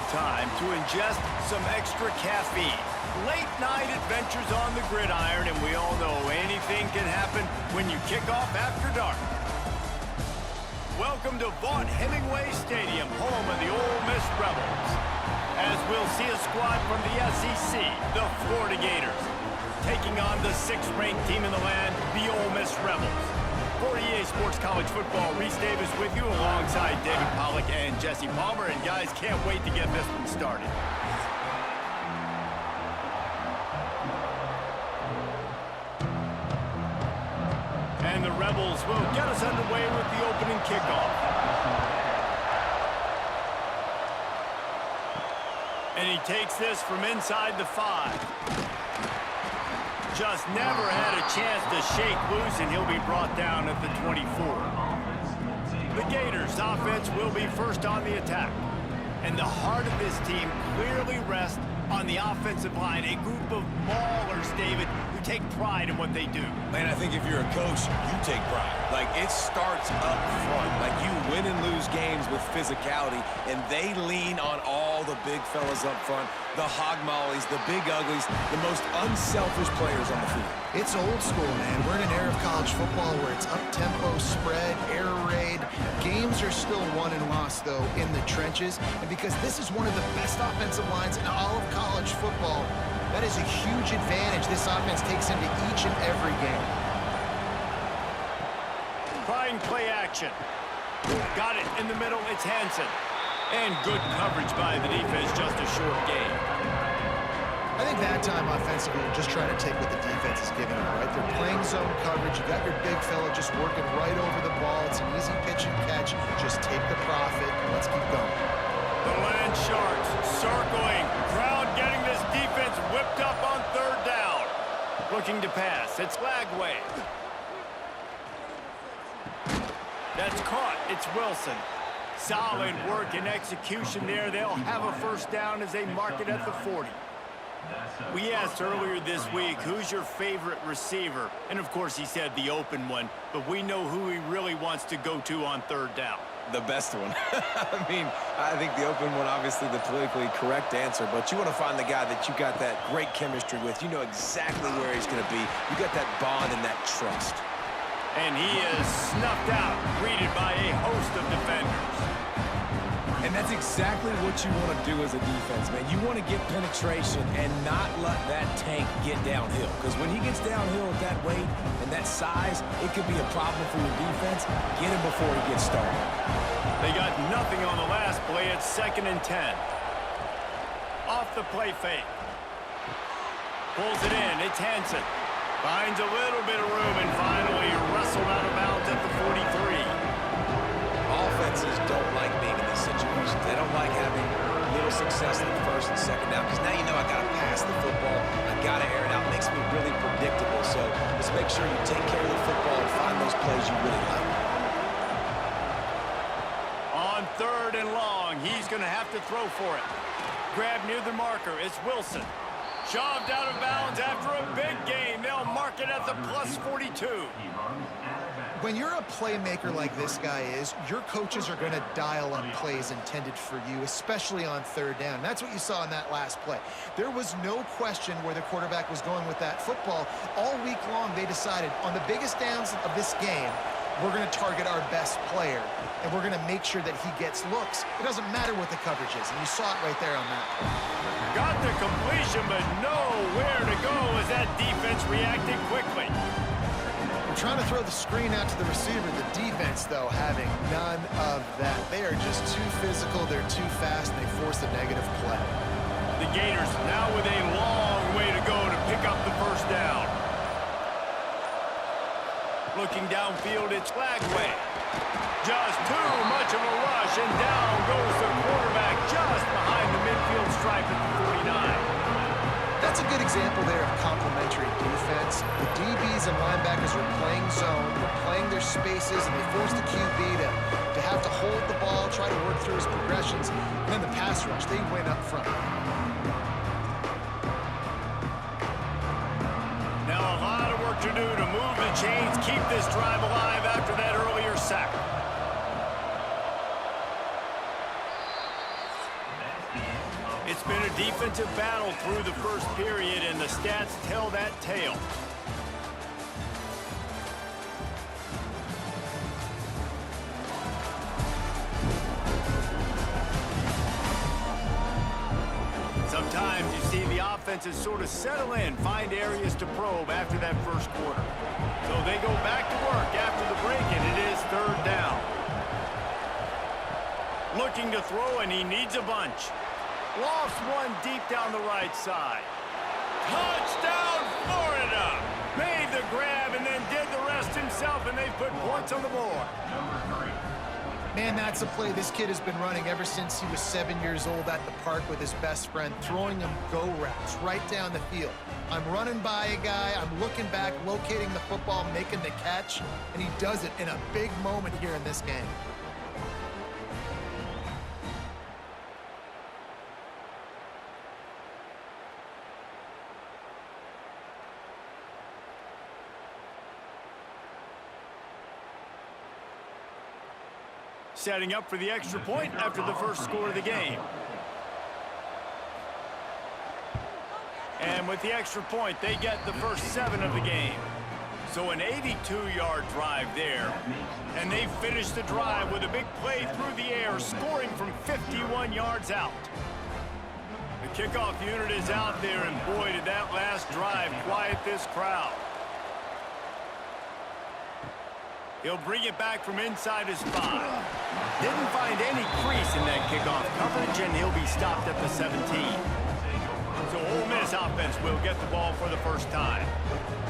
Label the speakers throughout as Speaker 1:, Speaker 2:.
Speaker 1: time to ingest some extra caffeine. Late night adventures on the gridiron, and we all know anything can happen when you kick off after dark. Welcome to Vaught-Hemingway Stadium, home of the Ole Miss Rebels. As we'll see a squad from the SEC, the Florida Gators, taking on the 6th-ranked team in the land, the Ole Miss Rebels. For EA Sports College Football, Reese Davis with you alongside David Pollack and Jesse Palmer. And guys, can't wait to get this one started. And the Rebels will get us underway with the opening kickoff. And he takes this from inside the 5. Just never had a chance to shake loose, and he'll be brought down at the 24. The Gators' offense will be first on the attack. And the heart of this team clearly rests on the offensive line, a group of maulers, David, who take pride in what they do.
Speaker 2: Man, I think if you're a coach, you take pride. Like, it starts up front. Like, you win and lose games with physicality, and they lean on all the big fellas up front, the hog mollies, the big uglies, the most unselfish players on the field.
Speaker 3: It's old school, man. We're in an era of college football where it's up-tempo, spread, air raid. Games are still won and lost, though, in the trenches. And because this is one of the best offensive lines in all of college football, that is a huge advantage this offense takes into each and every game.
Speaker 1: Trying play action. Got it in the middle. It's Hansen. And good coverage by the defense, just a short gain.
Speaker 3: I think that time offensively, you're just trying to take what the defense is giving you, right? They're playing zone coverage. You got your big fella just working right over the ball. It's an easy pitch and catch. Just take the profit, and let's keep going.
Speaker 1: The Land Sharks circling. Crowd getting this defense whipped up on 3rd down. Looking to pass. It's Lagway. That's caught. It's Wilson. Solid work and execution there. They'll have a first down as they mark it at the 40. We asked earlier this week, who's your favorite receiver? And of course he said the open one, but we know who he really wants to go to on 3rd down.
Speaker 2: The best one. I mean, I think the open one, obviously the politically correct answer, but you want to find the guy that you got that great chemistry with. You know exactly where he's going to be. You got that bond and that trust.
Speaker 1: And he is snuffed out, greeted by a host of defenders.
Speaker 2: And that's exactly what you want to do as a defense, man. You want to get penetration and not let that tank get downhill. Because when he gets downhill at that weight and that size, it could be a problem for your defense. Get him before he gets started.
Speaker 1: They got nothing on the last play. It's 2nd and 10. Off the play fake. Pulls it in. It's Hansen. Finds a little bit of room and finally wrestled out of bounds at the 43.
Speaker 2: Offenses don't like being in these situations. They don't like having little success in the 1st and 2nd down because now you know I got to pass the football. I got to air it out. It makes me really predictable. So let's make sure you take care of the football and find those plays you really like.
Speaker 1: On 3rd and long, he's going to have to throw for it. Grab near the marker. It's Wilson. Shoved out of bounds after a big gain. They'll mark it at the plus 42.
Speaker 3: When you're a playmaker like this guy is, your coaches are going to dial up plays intended for you, especially on 3rd down. That's what you saw in that last play. There was no question where the quarterback was going with that football. All week long, they decided on the biggest downs of this game, we're going to target our best player, and we're going to make sure that he gets looks. It doesn't matter what the coverage is, and you saw it right there on that play.
Speaker 1: Got the completion, but nowhere to go as that defense reacted quickly.
Speaker 3: We're trying to throw the screen out to the receiver. The defense, though, having none of that. They are just too physical, they're too fast, and they force a negative play.
Speaker 1: The Gators now with a long way to go to pick up the first down. Looking downfield, it's Lagway. Just too much of a rush, and down goes the quarterback just behind the midfield stripe at the 49.
Speaker 3: That's a good example there of complementary defense. The DBs and linebackers are playing zone, they're playing their spaces, and they force the QB to have to hold the ball, try to work through his progressions. And then the pass rush, they win up front.
Speaker 1: Now a lot of work to do to move the chains, keep this drive alive after that earlier sack. It's been a defensive battle through the first period, and the stats tell that tale. Sometimes you see the offenses sort of settle in, find areas to probe after that first quarter. So they go back to work after the break, and it is third down. Looking to throw, and he needs a bunch. Lofts one deep down the right side. Touchdown, Florida! Made the grab and then did the rest himself, and they've put points on the board.
Speaker 3: Man, that's a play this kid has been running ever since he was 7 years old at the park with his best friend, throwing him go routes right down the field. I'm running by a guy, I'm looking back, locating the football, making the catch, and he does it in a big moment here in this game.
Speaker 1: Setting up for the extra point after the first score of the game. And with the extra point, they get the first 7 of the game. So an 82-yard drive there. And they finish the drive with a big play through the air, scoring from 51 yards out. The kickoff unit is out there, and boy, did that last drive quiet this crowd. He'll bring it back from inside his 5. Didn't find any crease in that kickoff coverage, and he'll be stopped at the 17. So Ole Miss offense will get the ball for the first time.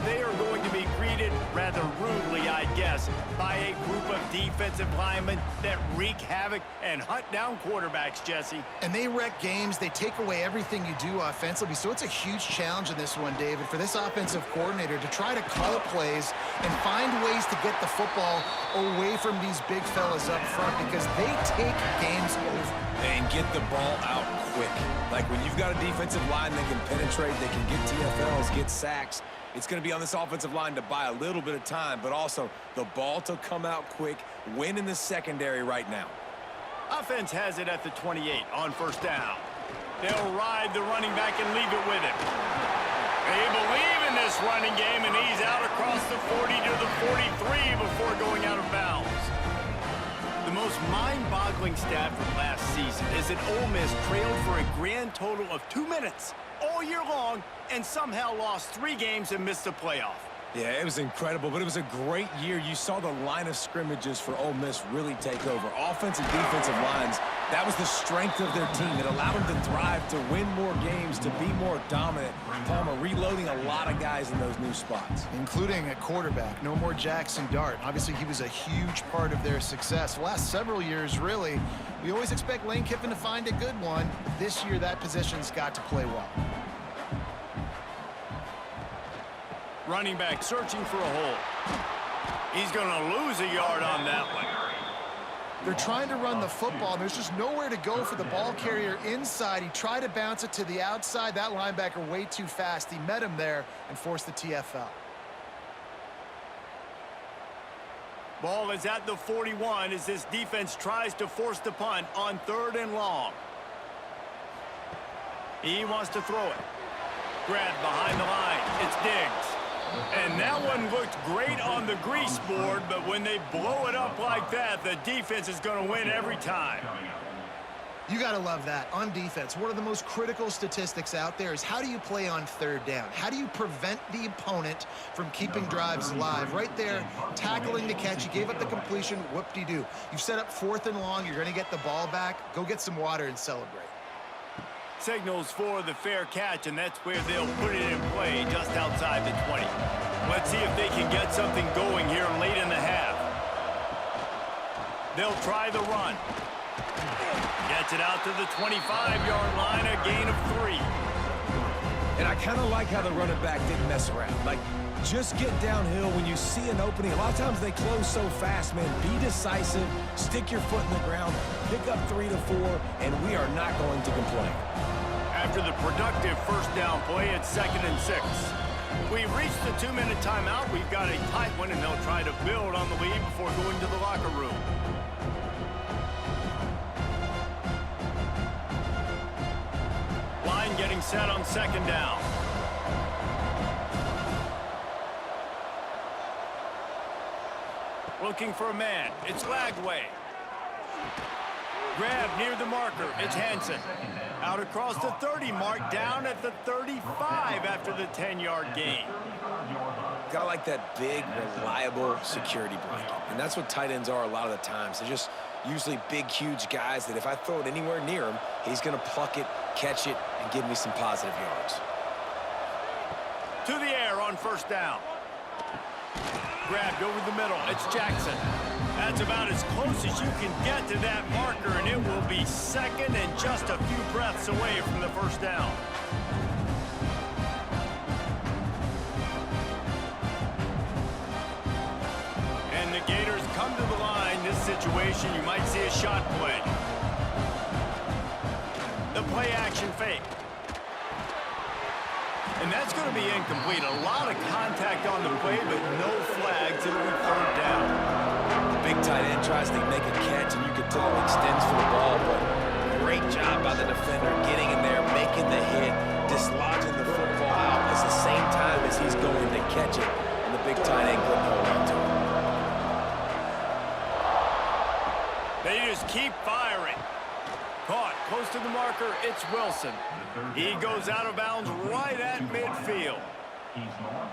Speaker 1: They are going to be greeted rather rudely, I guess, by a group of defensive linemen that wreak havoc and hunt down quarterbacks, Jesse.
Speaker 3: And they wreck games. They take away everything you do offensively. So it's a huge challenge in this one, David, for this offensive coordinator to try to call plays and find ways to get the football away from these big fellas up front, because they take games over.
Speaker 2: And get the ball out quick. Like when you've got a defensive line that can penetrate, they can get TFLs, get sacks. It's going to be on this offensive line to buy a little bit of time, but also the ball to come out quick, win in the secondary right now.
Speaker 1: Offense has it at the 28 on first down. They'll ride the running back and leave it with him. They believe in this running game, and he's out across the 40 to the 43 before going out of bounds. The most mind-boggling stat from last season is that Ole Miss trailed for a grand total of 2 minutes all year long and somehow lost 3 games and missed the playoff.
Speaker 2: Yeah, it was incredible, but it was a great year. You saw the line of scrimmages for Ole Miss really take over. Offensive, defensive lines, that was the strength of their team. It allowed them to thrive, to win more games, to be more dominant. Palmer reloading a lot of guys in those new spots.
Speaker 3: Including a quarterback. No more Jackson Dart. Obviously, he was a huge part of their success. The last several years, really, we always expect Lane Kiffin to find a good one. This year, that position's got to play well.
Speaker 1: Running back searching for a hole. He's going to lose a yard on that one.
Speaker 3: They're trying to run the football, and there's just nowhere to go for the ball carrier inside. He tried to bounce it to the outside. That linebacker way too fast. He met him there and forced the TFL.
Speaker 1: Ball is at the 41 as this defense tries to force the punt on 3rd and long. He wants to throw it. Grabbed behind the line. It's Diggs. And that one looked great on the grease board, but when they blow it up like that, the defense is going to win every time.
Speaker 3: You got to love that. On defense, one of the most critical statistics out there is how do you play on 3rd down? How do you prevent the opponent from keeping drives alive? Right there, tackling the catch. You gave up the completion. Whoop-de-doo. You've set up 4th and long. You're going to get the ball back. Go get some water and celebrate.
Speaker 1: Signals for the fair catch, and that's where they'll put it in play just outside the 20. Let's see if they can get something going here late in the half. They'll try the run. Gets it out to the 25-yard line, a gain of 3.
Speaker 2: And I kind of like how the running back didn't mess around. Like, just get downhill when you see an opening. A lot of times they close so fast, man. Be decisive, stick your foot in the ground, pick up 3 to 4, and we are not going to complain.
Speaker 1: After the productive first down play, it's 2nd and 6. We've reached the 2-minute timeout. We've got a tight one, and they'll try to build on the lead before going to the locker room. getting set on second down. Looking for a man. It's Lagway. Grab near the marker. It's Hansen. Out across the 30 mark, down at the 35 after the 10-yard gain.
Speaker 2: Gotta like that big, reliable security blanket. And that's what tight ends are a lot of the times. They're just usually big, huge guys that if I throw it anywhere near him, he's going to pluck it, catch it, and give me some positive yards.
Speaker 1: To the air on first down. Grabbed over the middle. It's Jackson. That's about as close as you can get to that marker, and it will be second and just a few breaths away from the first down. And the Gators come to the line. This situation, you might see a shot play. The play action fake. And that's going to be incomplete. A lot of contact on the play, but no flags. It'll be third down.
Speaker 2: Big tight end tries to make a catch, and you can tell he extends for the ball, but great job by the defender getting in there, making the hit, dislodging the football out at the same time as he's going to catch it, and the big tight end couldn't hold on to it.
Speaker 1: They just keep firing. Caught close to the marker, it's Wilson. He goes out of bounds right at midfield.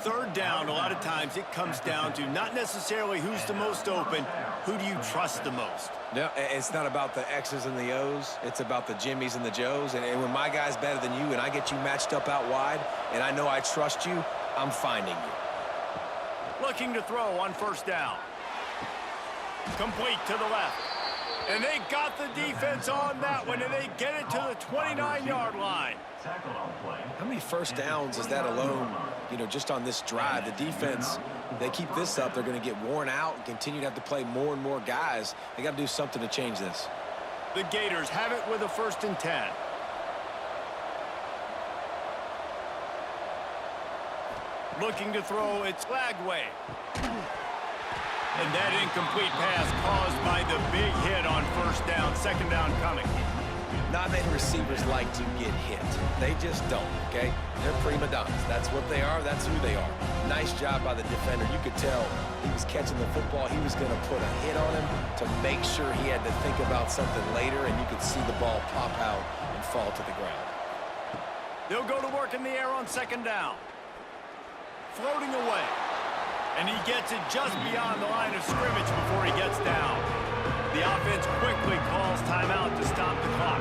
Speaker 1: Third down, a lot of times it comes down to not necessarily who's the most open, who do you trust the most?
Speaker 2: No, it's not about the X's and the O's. It's about the Jimmys and the Joes. And when my guy's better than you and I get you matched up out wide and I know I trust you, I'm finding you.
Speaker 1: Looking to throw on first down. Complete to the left. And they got the defense on that one, and they get it to the 29-yard line.
Speaker 2: How many first downs is that alone, just on this drive? The defense, they keep this up, they're going to get worn out and continue to have to play more and more guys. They got to do something to change this.
Speaker 1: The Gators have it with a 1st and 10. Looking to throw, it's Lagway. And that incomplete pass caused by the big hit on first down. Second down coming.
Speaker 2: Not many receivers like to get hit. They just don't, okay? They're prima donnas. That's what they are. That's who they are. Nice job by the defender. You could tell he was catching the football. He was going to put a hit on him to make sure he had to think about something later, and you could see the ball pop out and fall to the ground.
Speaker 1: They'll go to work in the air on second down. Floating away. And he gets it just beyond the line of scrimmage before he gets down. The offense quickly calls timeout to stop the clock.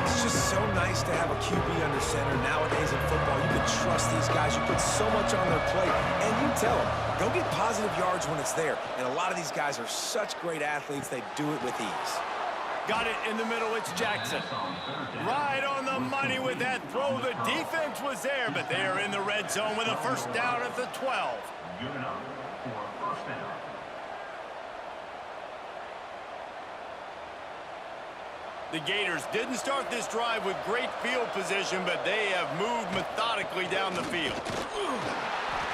Speaker 2: It's just so nice to have a QB under center. Nowadays in football, you can trust these guys. You put so much on their plate, and you tell them, go get positive yards when it's there. And a lot of these guys are such great athletes, they do it with ease.
Speaker 1: Got it in the middle, it's Jackson. Right on the money with that throw. The defense was there, but they are in the red zone with a first down at the 12.
Speaker 4: Given up for first down.
Speaker 1: The Gators didn't start this drive with great field position, but they have moved methodically down the field.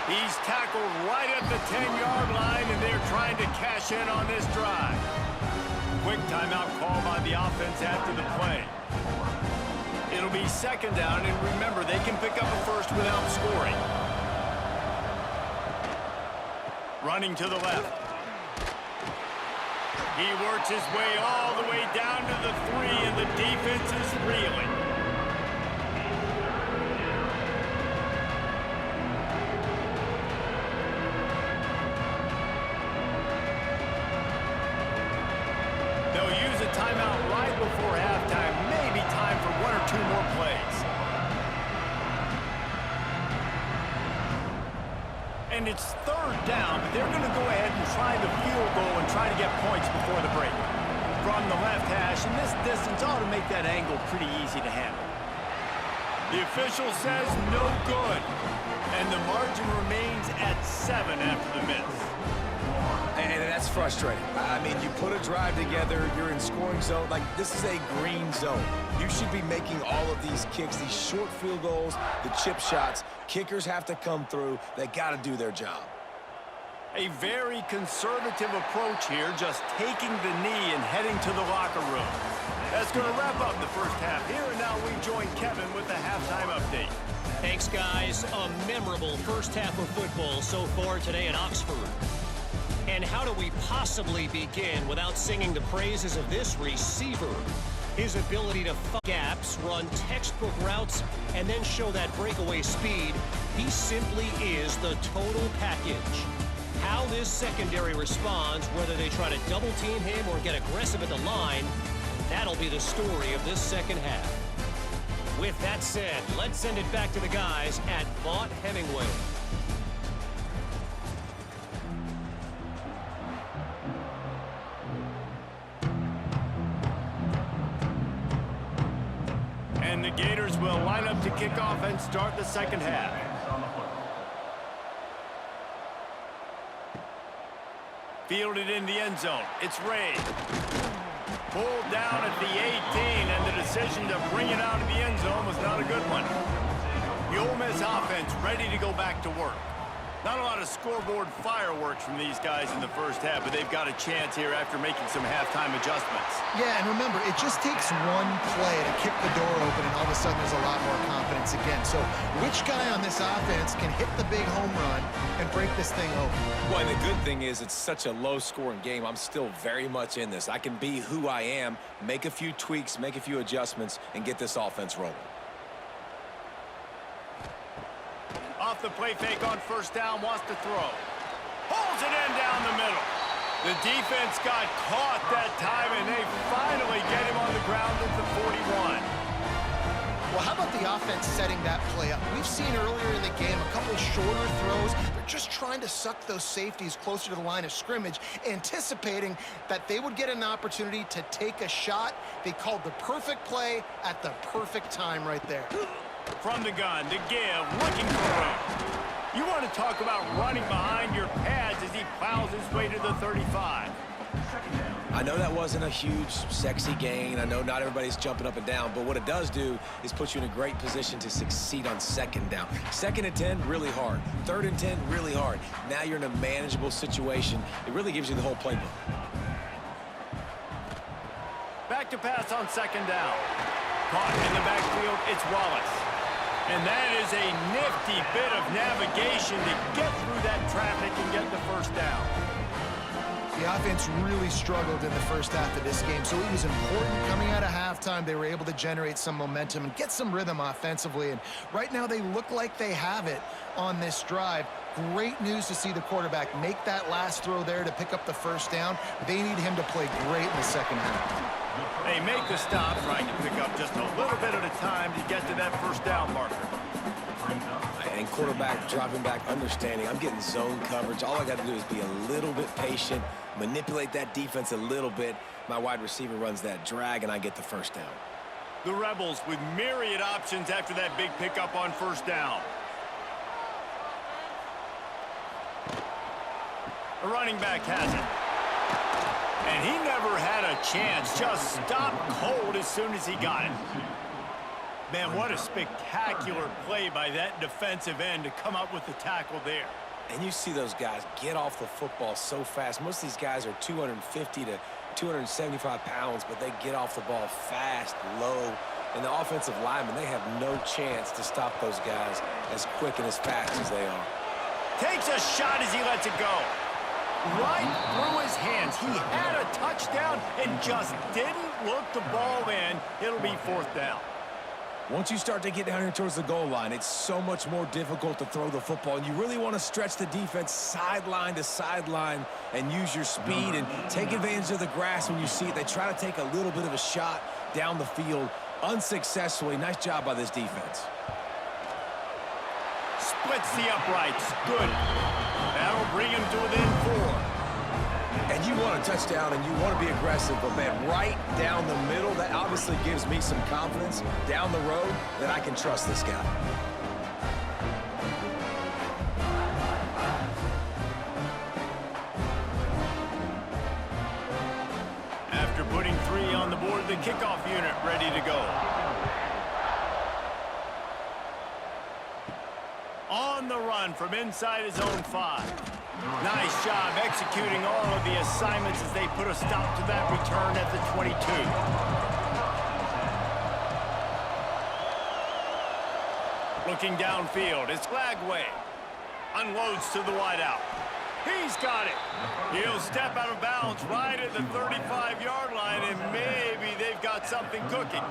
Speaker 1: He's tackled right at the 10-yard line, and they're trying to cash in on this drive. Quick timeout call by the offense after the play. It'll be second down, and remember, they can pick up a first without scoring. Running to the left. He works his way all the way down to the 3, and the defense is reeling. They'll use a timeout right before halftime. Maybe time for 1 or 2 more plays. And it's third down, but they're going to go ahead and try the field goal and try to get points before the break. From the left hash, and this distance ought to make that angle pretty easy to handle. The official says no good, and the margin remains at 7 after the miss.
Speaker 2: And that's frustrating. I mean, you put a drive together, you're in scoring zone. Like, this is a green zone. You should be making all of these kicks, these short field goals, the chip shots. Kickers have to come through. They got to do their job.
Speaker 1: A very conservative approach here, just taking the knee and heading to the locker room. That's going to wrap up the first half here, and now we join Kevin with the halftime update.
Speaker 5: Thanks, guys. A memorable first half of football so far today in Oxford. And how do we possibly begin without singing the praises of this receiver? His ability to find gaps, run textbook routes, and then show that breakaway speed. He simply is the total package. How this secondary responds, whether they try to double team him or get aggressive at the line, that'll be the story of this second half. With that said, let's send it back to the guys at Vaught-Hemingway.
Speaker 1: And the Gators will line up to kick off and start the second half. Fielded in the end zone. It's Ray. Pulled down at the 18, and the decision to bring it out of the end zone was not a good one. The Ole Miss offense ready to go back to work. Not a lot of scoreboard fireworks from these guys in the first half, but they've got a chance here after making some halftime adjustments.
Speaker 3: Yeah, and remember, it just takes one play to kick the door open, and all of a sudden there's a lot more confidence again. So which guy on this offense can hit the big home run and break this thing open?
Speaker 2: Well, and the good thing is it's such a low-scoring game. I'm still very much in this. I can be who I am, make a few tweaks, make a few adjustments, and get this offense rolling.
Speaker 1: Off the play fake on first down, wants to throw. Holds it in down the middle. The defense got caught that time, and they finally get him on the ground at the 41.
Speaker 3: Well, how about the offense setting that play up? We've seen earlier in the game a couple shorter throws. They're just trying to suck those safeties closer to the line of scrimmage, anticipating that they would get an opportunity to take a shot. They called the perfect play at the perfect time right there.
Speaker 1: From the gun to give, looking for room. You want to talk about running behind your pads as he plows his way to the 35.
Speaker 2: I know that wasn't a huge, sexy gain. I know not everybody's jumping up and down, but what it does do is put you in a great position to succeed on second down. Second and 10, really hard. Third and 10, really hard. Now you're in a manageable situation. It really gives you the whole playbook.
Speaker 1: Back to pass on second down. Caught in the backfield, it's Wallace. And that is a nifty bit of navigation to get through that traffic and get the first down.
Speaker 3: The offense really struggled in the first half of this game, so it was important coming out of halftime. They were able to generate some momentum and get some rhythm offensively, and right now they look like they have it on this drive. Great news to see the quarterback make that last throw there to pick up the first down. They need him to play great in the second half.
Speaker 1: They make the stop, trying to pick up just a little bit at a time to get to that first down marker.
Speaker 2: And quarterback dropping back, understanding I'm getting zone coverage. All I got to do is be a little bit patient, manipulate that defense a little bit. My wide receiver runs that drag, and I get the first down.
Speaker 1: The Rebels with myriad options after that big pickup on first down. The running back has it. And he never had a chance, just stopped cold as soon as he got it. Man, what a spectacular play by that defensive end to come up with the tackle there.
Speaker 2: And you see those guys get off the football so fast. Most of these guys are 250 to 275 pounds, but they get off the ball fast, low. And the offensive linemen, they have no chance to stop those guys as quick and as fast as they are.
Speaker 1: Takes a shot as he lets it go. Right through his hands. He had a touchdown and just didn't look the ball in. It'll be fourth down.
Speaker 2: Once you start to get down here towards the goal line, it's so much more difficult to throw the football, and you really want to stretch the defense sideline to sideline and use your speed and take advantage of the grass when you see it. They try to take a little bit of a shot down the field unsuccessfully. Nice job by this defense.
Speaker 1: Splits the uprights. Good. That'll bring him to within 4.
Speaker 2: And you want a touchdown and you want to be aggressive, but man, right down the middle, that obviously gives me some confidence down the road that I can trust this guy.
Speaker 1: After putting 3 on the board, the kickoff unit ready to go. On the run from inside his own 5. Nice job executing all of the assignments as they put a stop to that return at the 22. Looking downfield, it's Lagway. Unloads to the wideout. He's got it. He'll step out of bounds right at the 35-yard line, and maybe they've got something cooking.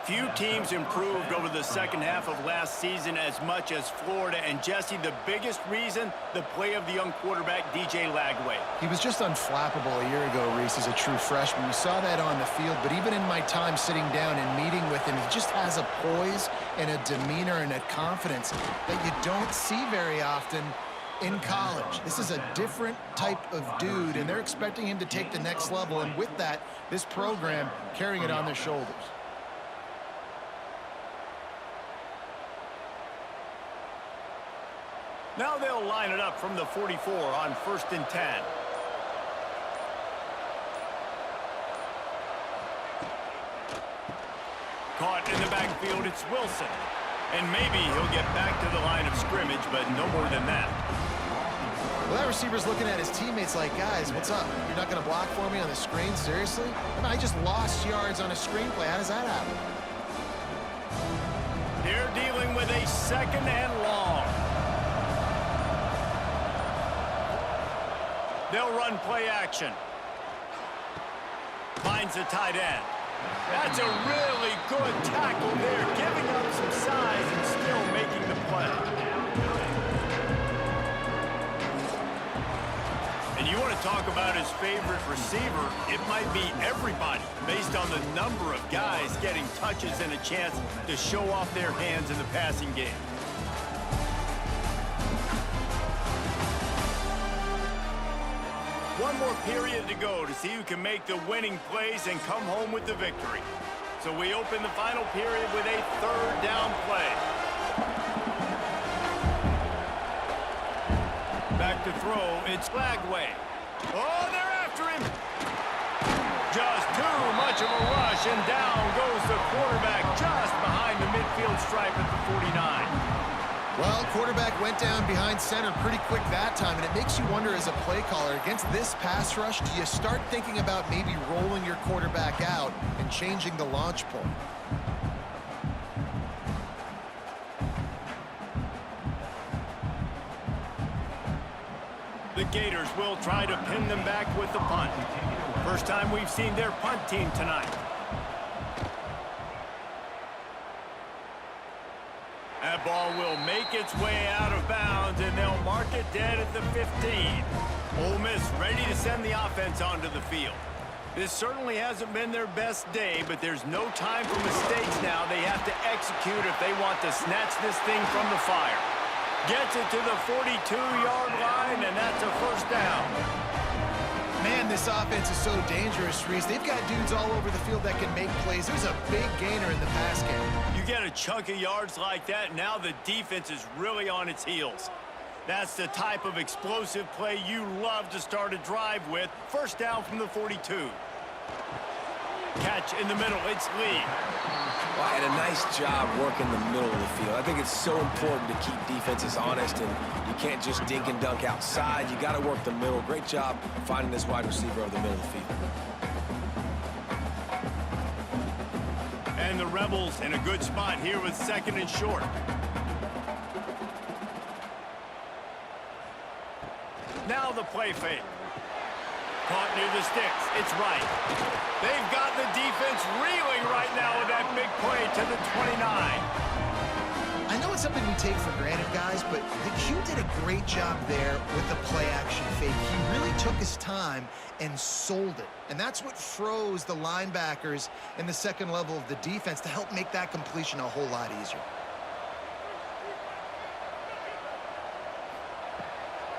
Speaker 1: Few teams improved over the second half of last season as much as Florida. And, Jesse, the biggest reason, the play of the young quarterback, DJ Lagway.
Speaker 3: He was just unflappable a year ago, Reese, as a true freshman. We saw that on the field, but even in my time sitting down and meeting with him, he just has a poise and a demeanor and a confidence that you don't see very often in college. This is a different type of dude, and they're expecting him to take the next level. And with that, this program carrying it on their shoulders.
Speaker 1: Now they'll line it up from the 44 on 1st and 10. Caught in the backfield, it's Wilson. And maybe he'll get back to the line of scrimmage, but no more than that.
Speaker 3: Well, that receiver's looking at his teammates like, guys, what's up? You're not going to block for me on the screen? Seriously? And I just lost yards on a screenplay. How does that happen?
Speaker 1: They're dealing with a 2nd and long. They'll run play action. Finds a tight end. That's a really good tackle there, giving up some size and still making the play. And you want to talk about his favorite receiver, it might be everybody, based on the number of guys getting touches and a chance to show off their hands in the passing game. One more period to go to see who can make the winning plays and come home with the victory. So we open the final period with a 3rd down play. Back to throw, it's Lagway. Oh, they're after him. Just too much of a rush, and down goes the quarterback just behind the midfield stripe at the 49.
Speaker 3: Well, quarterback went down behind center pretty quick that time, and it makes you wonder as a play caller, against this pass rush, do you start thinking about maybe rolling your quarterback out and changing the launch point?
Speaker 1: The Gators will try to pin them back with the punt. First time we've seen their punt team tonight. That ball will make its way out of bounds, and they'll mark it dead at the 15. Ole Miss ready to send the offense onto the field. This certainly hasn't been their best day, but there's no time for mistakes now. They have to execute if they want to snatch this thing from the fire. Gets it to the 42-yard line, and that's a 1st down.
Speaker 3: Man, this offense is so dangerous, Reese. They've got dudes all over the field that can make plays. There's a big gainer in the pass game.
Speaker 1: You get a chunk of yards like that, now the defense is really on its heels. That's the type of explosive play you love to start a drive with. 1st down from the 42. Catch in the middle, it's Lee.
Speaker 2: Well, and a nice job working the middle of the field. I think it's so important to keep defenses honest, and you can't just dink and dunk outside. You got to work the middle. Great job finding this wide receiver over the middle of the field.
Speaker 1: And the Rebels in a good spot here with 2nd and short. Now the play fake. Caught near the sticks. It's right. They've got the defense reeling right now with that big play to the 29.
Speaker 3: I know it's something we take for granted, guys, but the Q did a great job there with the play-action fake. He really took his time and sold it. And that's what froze the linebackers in the 2nd level of the defense to help make that completion a whole lot easier.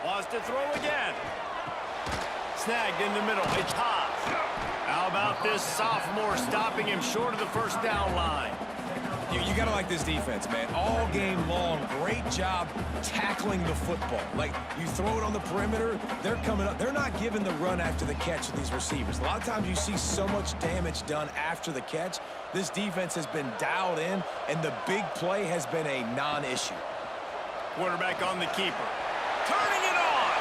Speaker 1: Lost to throw again. Snagged in the middle. It's Haas. How about this sophomore stopping him short of the 1st down line?
Speaker 2: You got to like this defense, man. All game long, great job tackling the football. Like, you throw it on the perimeter, they're coming up. They're not giving the run after the catch to these receivers. A lot of times you see so much damage done after the catch. This defense has been dialed in, and the big play has been a non-issue.
Speaker 1: Quarterback on the keeper. Turning it on.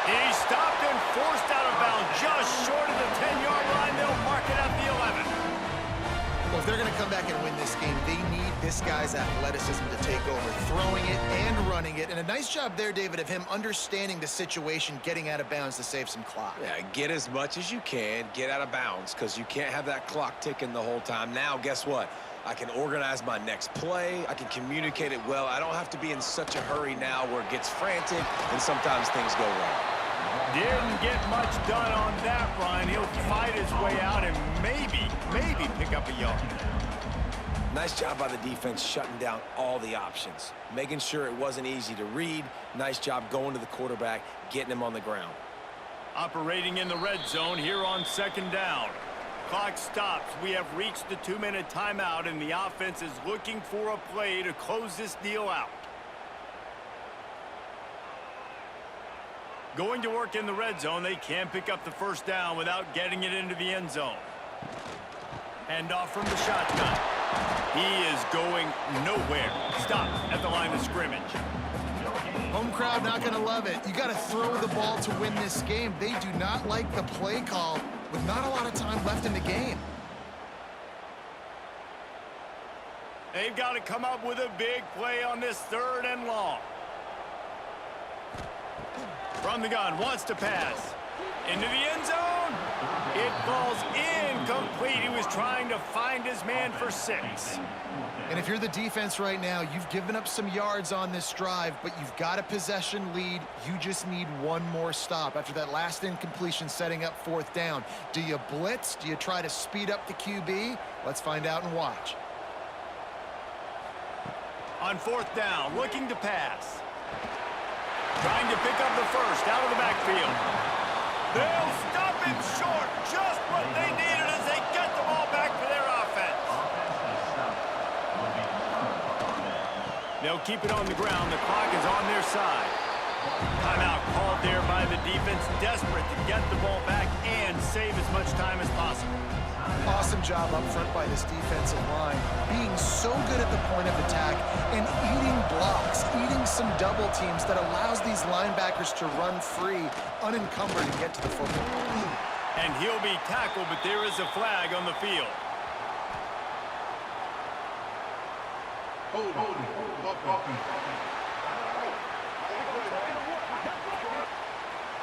Speaker 1: He's stopped and forced out of bounds just short of the 10-yard line. They'll mark it at the 11.
Speaker 3: Well, if they're going to come back and win this game, they need this guy's athleticism to take over, throwing it and running it. And a nice job there, David, of him understanding the situation, getting out of bounds to save some clock.
Speaker 2: Yeah, get as much as you can, get out of bounds, because you can't have that clock ticking the whole time. Now, guess what? I can organize my next play. I can communicate it well. I don't have to be in such a hurry now where it gets frantic and sometimes things go wrong.
Speaker 1: Didn't get much done on that run. He'll fight his way out and maybe pick up a yard.
Speaker 2: Nice job by the defense shutting down all the options, making sure it wasn't easy to read. Nice job going to the quarterback, getting him on the ground.
Speaker 1: Operating in the red zone here on second down. Clock stops. We have reached the 2-minute timeout, and the offense is looking for a play to close this deal out. Going to work in the red zone. They can't pick up the first down without getting it into the end zone. Hand off from the shotgun. He is going nowhere. Stop at the line of scrimmage.
Speaker 3: Home crowd not going to love it. You got to throw the ball to win this game. They do not like the play call with not a lot of time left in the game.
Speaker 1: They've got to come up with a big play on this 3rd and long. From the gun, wants to pass. Into the end zone. It falls incomplete. He was trying to find his man for 6.
Speaker 3: And if you're the defense right now, you've given up some yards on this drive, but you've got a possession lead. You just need one more stop after that last incompletion setting up 4th down. Do you blitz? Do you try to speed up the QB? Let's find out and watch.
Speaker 1: On 4th down, looking to pass. Trying to pick up the first out of the backfield. They'll stop him short. Just what they needed as they get the ball back for their offense. They'll keep it on the ground. The clock is on their side. Timeout called there by the defense, desperate to get the ball back and save as much time as possible.
Speaker 3: Awesome job up front by this defensive line, being so good at the point of attack and eating blocks, eating some double teams that allows these linebackers to run free, unencumbered, and get to the football.
Speaker 1: And he'll be tackled, but there is a flag on the field.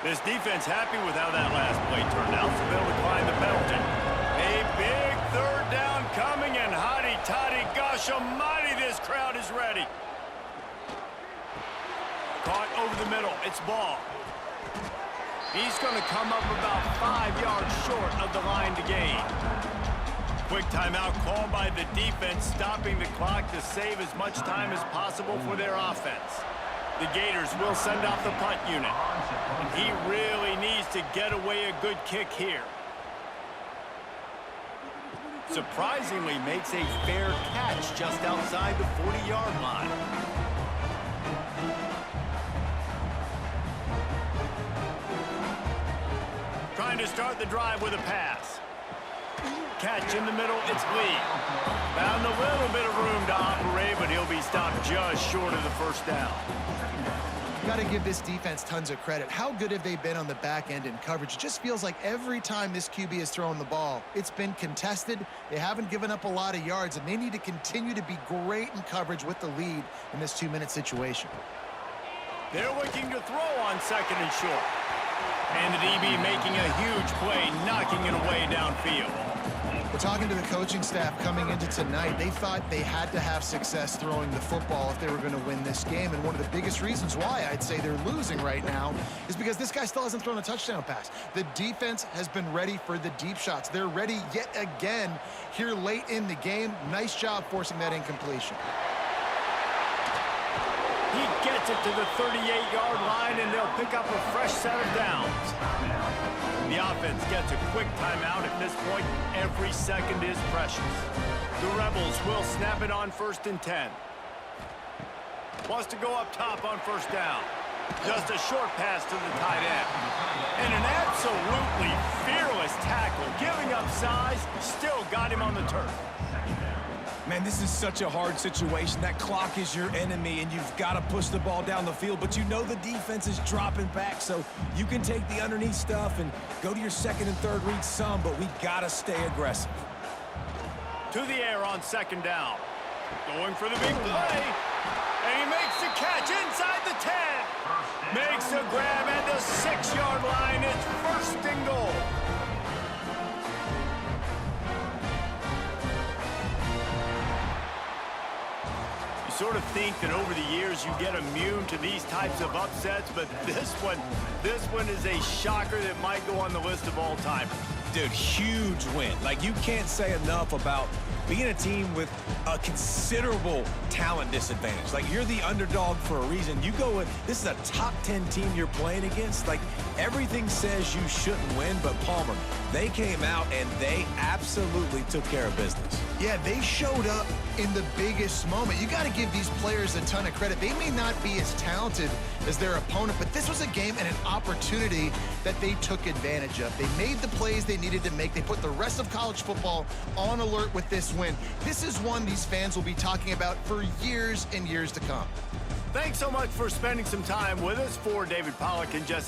Speaker 1: This defense happy with how that last play turned out, so they'll decline the penalty. A big 3rd down coming, and hotty-toddy, gosh almighty, this crowd is ready. Caught over the middle. It's Ball. He's going to come up about 5 yards short of the line to gain. Quick timeout called by the defense, stopping the clock to save as much time as possible for their offense. The Gators will send off the punt unit. And he really needs to get away a good kick here. Surprisingly makes a fair catch just outside the 40-yard line. Trying to start the drive with a pass. Catch in the middle, it's Lee. Found a little bit of room to operate, but he'll be stopped just short of the first down.
Speaker 3: Got to give this defense tons of credit. How good have they been on the back end in coverage? It just feels like every time this QB is throwing the ball, it's been contested. They haven't given up a lot of yards, and they need to continue to be great in coverage with the lead in this 2-minute situation.
Speaker 1: They're looking to throw on 2nd and short. And the DB making a huge play, knocking it away downfield.
Speaker 3: We're talking to the coaching staff coming into tonight. They thought they had to have success throwing the football if they were going to win this game. And one of the biggest reasons why I'd say they're losing right now is because this guy still hasn't thrown a touchdown pass. The defense has been ready for the deep shots. They're ready yet again here late in the game. Nice job forcing that incompletion.
Speaker 1: He gets it to the 38-yard line, and they'll pick up a fresh set of downs. The offense gets a quick timeout at this point. Every second is precious. The Rebels will snap it on 1st and 10. Wants to go up top on 1st down. Just a short pass to the tight end. And an absolutely fearless tackle, giving up size, still got him on the turf.
Speaker 2: Man, this is such a hard situation. That clock is your enemy, and you've got to push the ball down the field, but you know the defense is dropping back, so you can take the underneath stuff and go to your second and third read some, but we got to stay aggressive.
Speaker 1: To the air on second down. Going for the big play. And he makes the catch inside the 10. Makes the grab at the 6-yard line. It's first and goal. You sort of think that over the years you get immune to these types of upsets, but this one is a shocker that might go on the list of all-timers.
Speaker 2: Dude, huge win. Like, you can't say enough about being a team with a considerable talent disadvantage. Like, you're the underdog for a reason. You go with, this is a top 10 team you're playing against. Like, everything says you shouldn't win, but Palmer, they came out and they absolutely took care of business.
Speaker 3: Yeah, they showed up in the biggest moment. You got to give these players a ton of credit. They may not be as talented as their opponent, but this was a game and an opportunity that they took advantage of. They made the plays they needed to make. They put the rest of college football on alert with this win. This is one these fans will be talking about for years and years to come.
Speaker 1: Thanks so much for spending some time with us. For David Pollack and Jesse